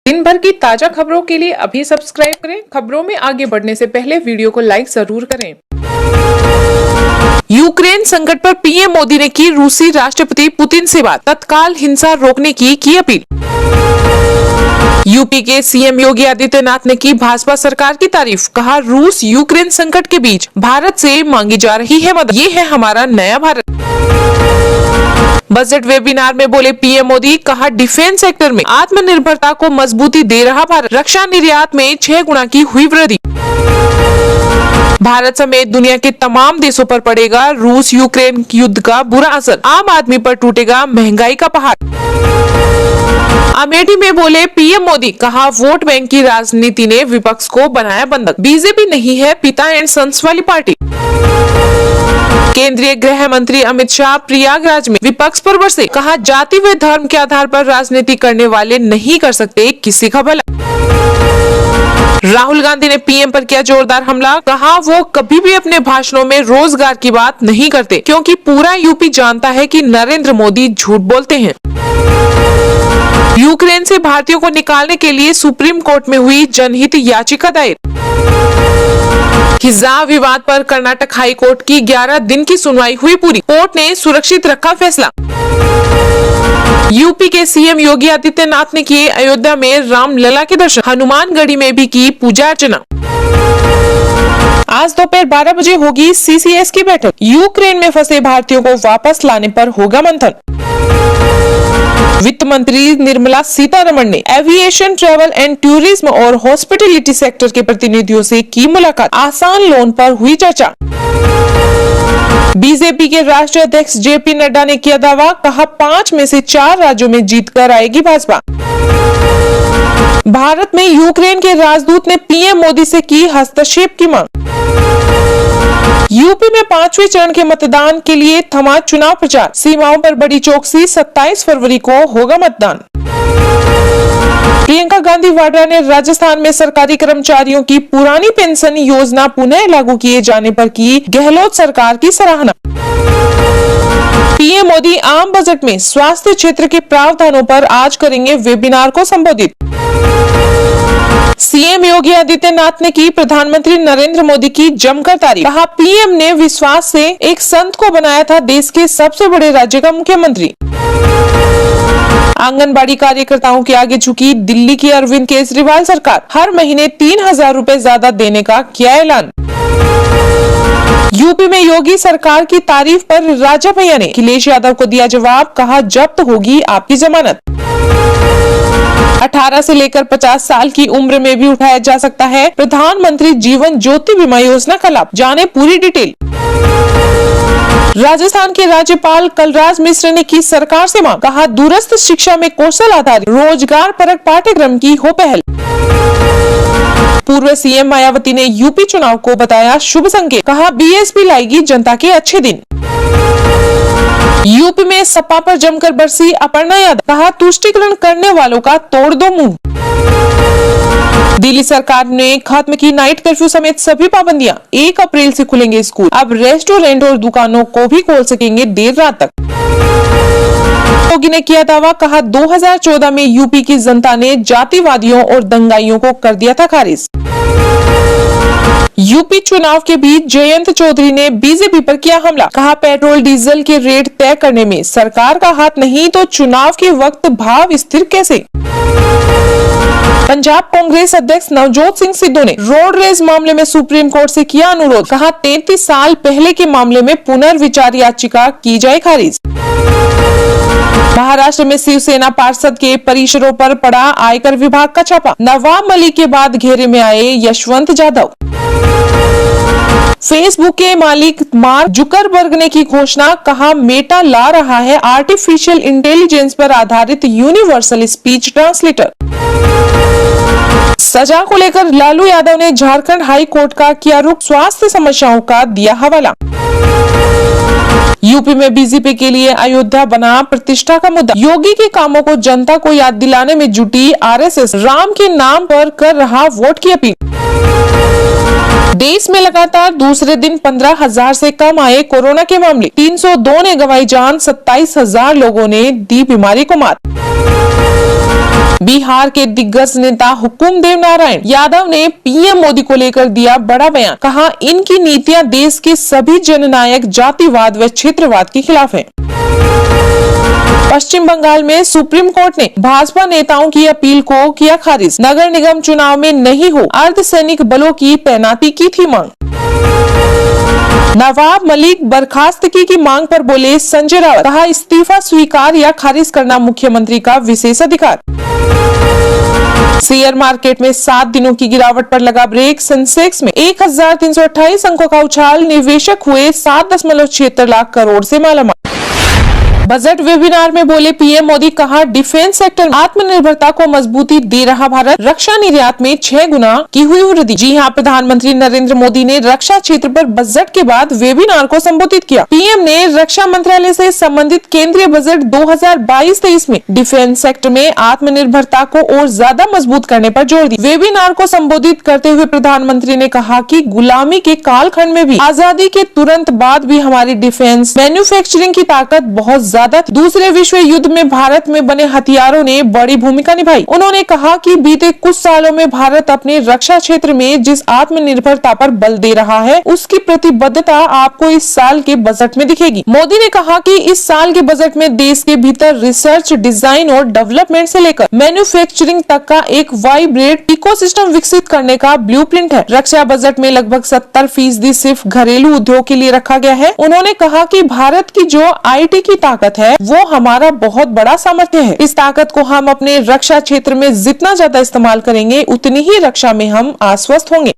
दिन भर की ताजा खबरों के लिए अभी सब्सक्राइब करें। खबरों में आगे बढ़ने से पहले वीडियो को लाइक जरूर करें। यूक्रेन संकट पर पीएम मोदी ने की रूसी राष्ट्रपति पुतिन से बात, तत्काल हिंसा रोकने की अपील। यूपी के सीएम योगी आदित्यनाथ ने की भाजपा सरकार की तारीफ, कहा रूस यूक्रेन संकट के बीच भारत से मांगी जा रही है मदद, ये है हमारा नया भारत। बजट वेबिनार में बोले पीएम मोदी, कहा डिफेंस सेक्टर में आत्मनिर्भरता को मजबूती दे रहा भारत, रक्षा निर्यात में 6 गुना की हुई वृद्धि। भारत समेत दुनिया के तमाम देशों पर पड़ेगा रूस यूक्रेन युद्ध का बुरा असर, आम आदमी पर टूटेगा महंगाई का पहाड़। अमेठी में बोले पीएम मोदी, कहा वोट बैंक की राजनीति ने विपक्ष को बनाया बंधक, बीजेपी नहीं है पिता एंड सन्स वाली पार्टी। केंद्रीय गृह मंत्री अमित शाह प्रयागराज में विपक्ष पर बरसे, कहा जाति व धर्म के आधार पर राजनीति करने वाले नहीं कर सकते किसी का भला। राहुल गांधी ने पीएम पर किया जोरदार हमला, कहा वो कभी भी अपने भाषणों में रोजगार की बात नहीं करते, क्योंकि पूरा यूपी जानता है कि नरेंद्र मोदी झूठ बोलते हैं। यूक्रेन से भारतीयों को निकालने के लिए सुप्रीम कोर्ट में हुई जनहित याचिका दायर। हिजाब विवाद पर कर्नाटक हाई कोर्ट की 11 दिन की सुनवाई हुई पूरी, कोर्ट ने सुरक्षित रखा फैसला। यूपी के सीएम योगी आदित्यनाथ ने किए अयोध्या में रामलला के दर्शन, हनुमानगढ़ी में भी की पूजा अर्चना। आज दोपहर 12 बजे होगी सीसीएस की बैठक, यूक्रेन में फंसे भारतीयों को वापस लाने पर होगा मंथन। वित्त मंत्री निर्मला सीतारमण ने एविएशन, ट्रैवल एंड टूरिज्म और हॉस्पिटलिटी सेक्टर के प्रतिनिधियों से की मुलाकात, आसान लोन पर हुई चर्चा। बीजेपी के राष्ट्रीय अध्यक्ष जेपी नड्डा ने किया दावा, कहा 5 में से 4 राज्यों में जीतकर आएगी भाजपा। भारत में यूक्रेन के राजदूत ने पीएम मोदी से की हस्तक्षेप की मांग। यूपी में 5वें चरण के मतदान के लिए थमा चुनाव प्रचार, सीमाओं पर बड़ी चौकसी, 27 फरवरी को होगा मतदान। प्रियंका गांधी वाड्रा ने राजस्थान में सरकारी कर्मचारियों की पुरानी पेंशन योजना पुनः लागू किए जाने पर की गहलोत सरकार की सराहना। पीएम मोदी आम बजट में स्वास्थ्य क्षेत्र के प्रावधानों पर आज करेंगे वेबिनार को संबोधित। सीएम योगी आदित्यनाथ ने की प्रधानमंत्री नरेंद्र मोदी की जमकर तारीफ, कहा पीएम ने विश्वास से एक संत को बनाया था देश के सबसे बड़े राज्य का मुख्यमंत्री। आंगनबाड़ी कार्यकर्ताओं के आगे झुकी दिल्ली की अरविंद केजरीवाल सरकार, हर महीने 3,000 रुपए ज्यादा देने का किया ऐलान। यूपी में योगी सरकार की तारीफ पर राजा भैया ने अखिलेश यादव को दिया जवाब, कहा जब्त होगी आपकी जमानत। 18 से लेकर 50 साल की उम्र में भी उठाया जा सकता है प्रधानमंत्री जीवन ज्योति बीमा योजना का लाभ, जाने पूरी डिटेल। राजस्थान के राज्यपाल कलराज मिश्र ने की सरकार से मांग, कहा दूरस्थ शिक्षा में कौशल आधारित रोजगार परक पाठ्यक्रम की हो पहल। पूर्व सीएम मायावती ने यूपी चुनाव को बताया शुभ संकेत, कहा बीएसपी लाएगी जनता के अच्छे दिन। यूपी में सपा पर जमकर बरसी अपर्णा यादव, कहा तुष्टीकरण करने वालों का तोड़ दो मुंह। दिल्ली सरकार ने खत्म की नाइट कर्फ्यू समेत सभी पाबंदियां, 1 अप्रैल से खुलेंगे स्कूल, अब रेस्टोरेंट और दुकानों को भी खोल सकेंगे देर रात तक। योगी ने किया दावा, कहा 2014 में यूपी की जनता ने जातिवादियों और दंगाइयों को कर दिया था खारिज। यूपी चुनाव के बीच जयंत चौधरी ने बीजेपी पर किया हमला, कहा पेट्रोल डीजल के रेट तय करने में सरकार का हाथ नहीं तो चुनाव के वक्त भाव स्थिर कैसे। पंजाब कांग्रेस अध्यक्ष नवजोत सिंह सिद्धू ने रोड रेज मामले में सुप्रीम कोर्ट से किया अनुरोध, कहा 33 साल पहले के मामले में पुनर्विचार याचिका की जाए खारिज। महाराष्ट्र में शिवसेना पार्षद के परिसरों पर पड़ा आयकर विभाग का छापा, नवाब मलिक के बाद घेरे में आए यशवंत जाधव। फेसबुक के मालिक मार्क जुकरबर्ग ने की घोषणा, कहा मेटा ला रहा है आर्टिफिशियल इंटेलिजेंस पर आधारित यूनिवर्सल स्पीच ट्रांसलेटर। सजा को लेकर लालू यादव ने झारखंड हाई कोर्ट का किया रुख, स्वास्थ्य समस्याओं का दिया हवाला। यूपी में बीजेपी के लिए अयोध्या बना प्रतिष्ठा का मुद्दा, योगी के कामों को जनता को याद दिलाने में जुटी आरएसएस, राम के नाम पर कर रहा वोट की अपील। देश में लगातार दूसरे दिन 15,000 से कम आए कोरोना के मामले, 302 ने गंवाई जान, 27,000 लोगों ने दी बीमारी को मात। बिहार के दिग्गज नेता हुकुमदेव नारायण यादव ने पीएम मोदी को लेकर दिया बड़ा बयान। कहा, इनकी नीतियां देश के सभी जननायक जातिवाद व क्षेत्रवाद के खिलाफ हैं। पश्चिम बंगाल में सुप्रीम कोर्ट ने भाजपा नेताओं की अपील को किया खारिज। नगर निगम चुनाव में नहीं हो अर्धसैनिक बलों की तैनाती की थी मांग। नवाब मलिक बर्खास्तगी की मांग पर बोले संजय रावत। कहा, इस्तीफा स्वीकार या खारिज करना मुख्यमंत्री का विशेष अधिकार। शेयर मार्केट में 7 दिनों की गिरावट पर लगा ब्रेक। सेंसेक्स में 1328 अंकों का उछाल। निवेशक हुए 7.76 लाख करोड़ से मालामाल। बजट वेबिनार में बोले पीएम मोदी। कहा, डिफेंस सेक्टर आत्मनिर्भरता को मजबूती दे रहा भारत। रक्षा निर्यात में 6 गुना की हुई वृद्धि। जी हां, प्रधानमंत्री नरेंद्र मोदी ने रक्षा क्षेत्र पर बजट के बाद वेबिनार को संबोधित किया। पीएम ने रक्षा मंत्रालय से संबंधित केंद्रीय बजट 2022-23 में डिफेंस सेक्टर में आत्मनिर्भरता को और ज्यादा मजबूत करने पर जोर दिया। वेबिनार को संबोधित करते हुए प्रधानमंत्री ने कहा कि गुलामी के कालखंड में भी, आजादी के तुरंत बाद भी हमारी डिफेंस मैन्युफैक्चरिंग की ताकत बहुत ज्यादा। दूसरे विश्व युद्ध में भारत में बने हथियारों ने बड़ी भूमिका निभाई। उन्होंने कहा कि बीते कुछ सालों में भारत अपने रक्षा क्षेत्र में जिस आत्मनिर्भरता पर बल दे रहा है, उसकी प्रतिबद्धता आपको इस साल के बजट में दिखेगी। मोदी ने कहा कि इस साल के बजट में देश के भीतर रिसर्च, डिजाइन और डेवलपमेंट से लेकर मैन्युफैक्चरिंग तक का एक वाइब्रेंट इकोसिस्टम विकसित करने का ब्लूप्रिंट है। रक्षा बजट में लगभग 70% सिर्फ घरेलू उद्योग के लिए रखा गया है। उन्होंने कहा कि भारत की जो IT की ताकत है वो हमारा बहुत बड़ा सामर्थ्य है। इस ताकत को हम अपने रक्षा क्षेत्र में जितना ज्यादा इस्तेमाल करेंगे, उतनी ही रक्षा में हम आश्वस्त होंगे।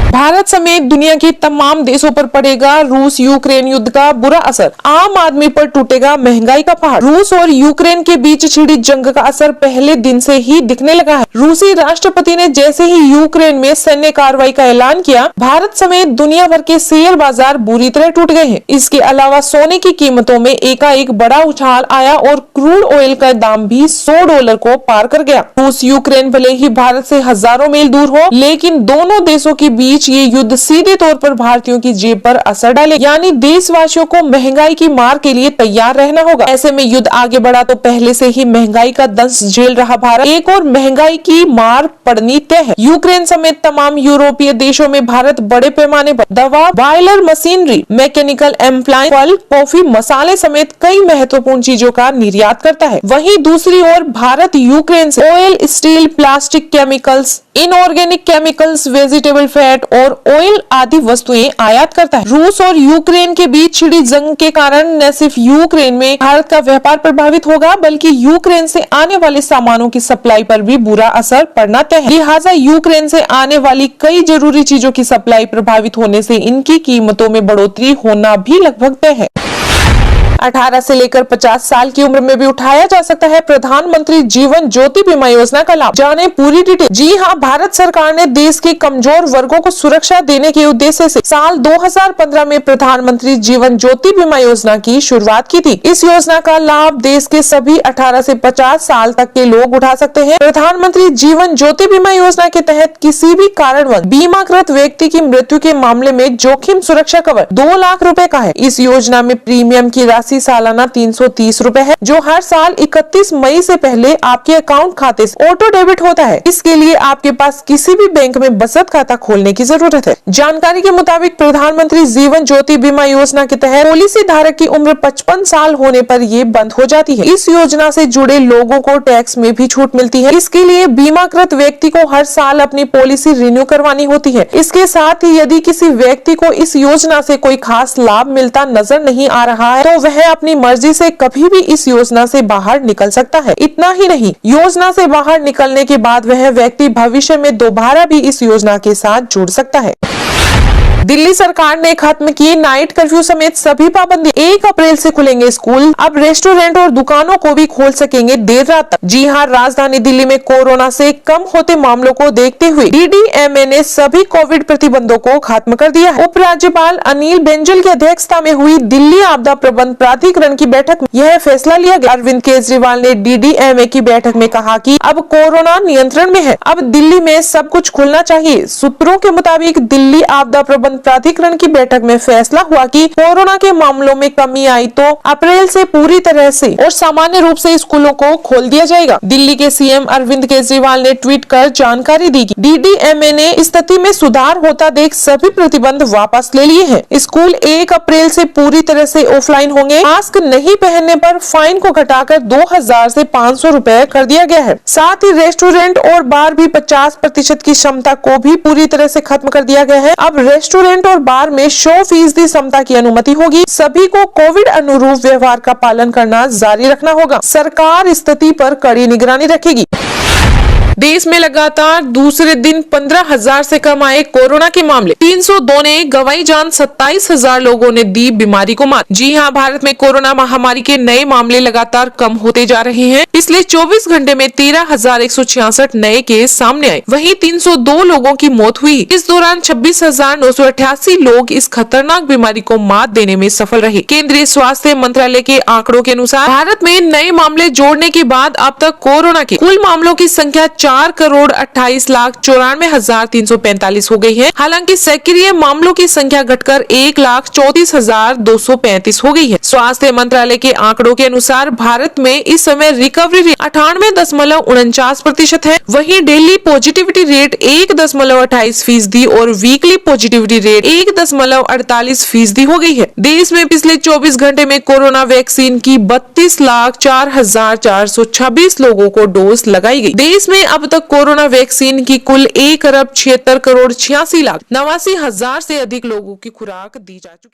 भारत समेत दुनिया के तमाम देशों पर पड़ेगा रूस यूक्रेन युद्ध का बुरा असर। आम आदमी पर टूटेगा महंगाई का पहाड़। रूस और यूक्रेन के बीच छिड़ी जंग का असर पहले दिन से ही दिखने लगा है। रूसी राष्ट्रपति ने जैसे ही यूक्रेन में सैन्य कार्रवाई का ऐलान किया, भारत समेत दुनिया भर के शेयर बाजार बुरी तरह टूट गए हैं। इसके अलावा सोने की कीमतों में एकाएक बड़ा उछाल आया और क्रूड ऑयल का दाम भी $100 को पार कर गया। रूस यूक्रेन भले ही भारत से हजारों मील दूर हो, लेकिन दोनों देशों के बीच ये युद्ध सीधे तौर पर भारतीयों की जेब पर असर डाले, यानी देशवासियों को महंगाई की मार के लिए तैयार रहना होगा। ऐसे में युद्ध आगे बढ़ा तो पहले से ही महंगाई का दंश झेल रहा भारत एक और महंगाई की मार पड़नी तय है। यूक्रेन समेत तमाम यूरोपीय देशों में भारत बड़े पैमाने पर दवा, बॉयलर मशीनरी, मैकेनिकल एम्प्लायंस, फल, कॉफी, मसाले समेत कई महत्वपूर्ण चीजों का निर्यात करता है। वहीं दूसरी ओर भारत यूक्रेन से oil, steel, plastic, chemicals, inorganic chemicals, vegetable fat और ऑयल आदि वस्तुएं आयात करता है। रूस और यूक्रेन के बीच छिड़ी जंग के कारण न सिर्फ यूक्रेन में भारत का व्यापार प्रभावित होगा, बल्कि यूक्रेन से आने वाले सामानों की सप्लाई पर भी बुरा असर पड़ना तय है। लिहाजा यूक्रेन से आने वाली कई जरूरी चीजों की सप्लाई प्रभावित होने से इनकी कीमतों में बढ़ोतरी होना भी लगभग तय है। 18 से लेकर 50 साल की उम्र में भी उठाया जा सकता है प्रधानमंत्री जीवन ज्योति बीमा योजना का लाभ। जाने पूरी डिटेल। जी हां, भारत सरकार ने देश के कमजोर वर्गों को सुरक्षा देने के उद्देश्य से साल 2015 में प्रधानमंत्री जीवन ज्योति बीमा योजना की शुरुआत की थी। इस योजना का लाभ देश के सभी 18 से 50 साल तक के लोग उठा सकते हैं। प्रधानमंत्री जीवन ज्योति बीमा योजना के तहत किसी भी कारणवश बीमाकृत व्यक्ति की मृत्यु के मामले में जोखिम सुरक्षा कवर 2 लाख रुपए का है। इस योजना में प्रीमियम की राशि सालाना 330 रुपए है, जो हर साल 31 मई से पहले आपके अकाउंट खाते से ऑटो डेबिट होता है। इसके लिए आपके पास किसी भी बैंक में बचत खाता खोलने की जरूरत है। जानकारी के मुताबिक प्रधानमंत्री जीवन ज्योति बीमा योजना के तहत पॉलिसी धारक की उम्र 55 साल होने पर ये बंद हो जाती है। इस योजना से जुड़े लोगों को टैक्स में भी छूट मिलती है। इसके लिए बीमाकृत व्यक्ति को हर साल अपनी पॉलिसी रिन्यू करवानी होती है। इसके साथ ही यदि किसी व्यक्ति को इस योजना से कोई खास लाभ मिलता नजर नहीं आ रहा है, तो वह अपनी मर्जी से कभी भी इस योजना से बाहर निकल सकता है। इतना ही नहीं, योजना से बाहर निकलने के बाद वह व्यक्ति भविष्य में दोबारा भी इस योजना के साथ जुड़ सकता है। दिल्ली सरकार ने खत्म की नाइट कर्फ्यू समेत सभी पाबंदी। 1 अप्रैल से खुलेंगे स्कूल। अब रेस्टोरेंट और दुकानों को भी खोल सकेंगे देर रात तक। जी हां, राजधानी दिल्ली में कोरोना से कम होते मामलों को देखते हुए DDMA ने सभी कोविड प्रतिबंधों को खत्म कर दिया है। उपराज्यपाल अनिल बैजल की अध्यक्षता में हुई दिल्ली आपदा प्रबंध प्राधिकरण की बैठक में यह फैसला लिया गया। अरविंद केजरीवाल ने DDMA की बैठक में कहा कि अब कोरोना नियंत्रण में है, अब दिल्ली में सब कुछ खुलना चाहिए। सूत्रों के मुताबिक दिल्ली आपदा प्रबंध प्रबंध प्राधिकरण की बैठक में फैसला हुआ कि कोरोना के मामलों में कमी आई तो अप्रैल से पूरी तरह से और सामान्य रूप से स्कूलों को खोल दिया जाएगा। दिल्ली के सीएम अरविंद केजरीवाल ने ट्वीट कर जानकारी दी कि DDMA ने स्थिति में सुधार होता देख सभी प्रतिबंध वापस ले लिए हैं। स्कूल 1 अप्रैल से पूरी तरह से ऑफलाइन होंगे। मास्क नहीं पहनने पर फाइन को घटाकर 2000 से 500 रुपए कर दिया गया है। साथ ही रेस्टोरेंट और बार भी 50% की क्षमता को भी पूरी तरह से खत्म कर दिया गया है। अब रेस्टोरेंट और बार में 100% क्षमता की अनुमति होगी। सभी को कोविड अनुरूप व्यवहार का पालन करना जारी रखना होगा। सरकार स्थिति पर कड़ी निगरानी रखेगी। देश में लगातार दूसरे दिन 15,000 से कम आए कोरोना के मामले। 302 ने गंवाई जान, 27,000 लोगों ने दी बीमारी को मात। जी हां, भारत में कोरोना महामारी के नए मामले लगातार कम होते जा रहे हैं। पिछले 24 घंटे में 13,166 नए केस सामने आए। वहीं 302 लोगों की मौत हुई। इस दौरान 26,988 लोग इस खतरनाक बीमारी को मात देने में सफल रहे। केंद्रीय स्वास्थ्य मंत्रालय के आंकड़ों के अनुसार भारत में नए मामले जोड़ने के बाद अब तक कोरोना के कुल मामलों की संख्या 4,28,94,345 हो गई है। हालांकि सक्रिय मामलों की संख्या घटकर 1,34,235 हो गई है। स्वास्थ्य मंत्रालय के आंकड़ों के अनुसार भारत में इस समय रिकवरी रेट 98.49% है। वहीं डेली पॉजिटिविटी रेट 1.28% और वीकली पॉजिटिविटी रेट 1.48% हो गई है। देश में पिछले 24 घंटे में कोरोना वैक्सीन की 32,04,426 लोगों को डोज लगाई गई। देश में अब तक कोरोना वैक्सीन की कुल 1,76,86,89,000 से अधिक लोगों की खुराक दी जा चुकी है।